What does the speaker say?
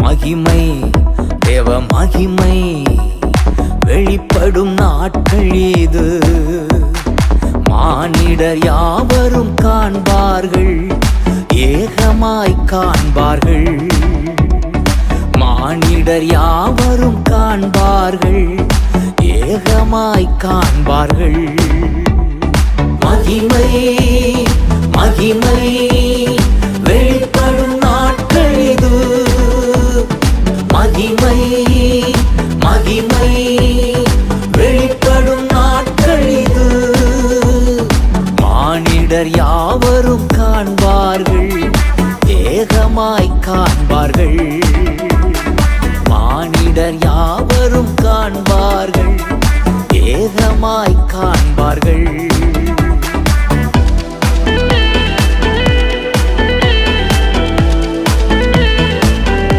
மகிமை தேவ மகிமை வெளிப்படும் நாட்கள் இது. மானிடர் யாவரும் காண்பார்கள், ஏகமாய் காண்பார்கள். மானிடர் யாவரும் காண்பார்கள், ஏகமாய் காண்பார்கள். மகிமை மகிமை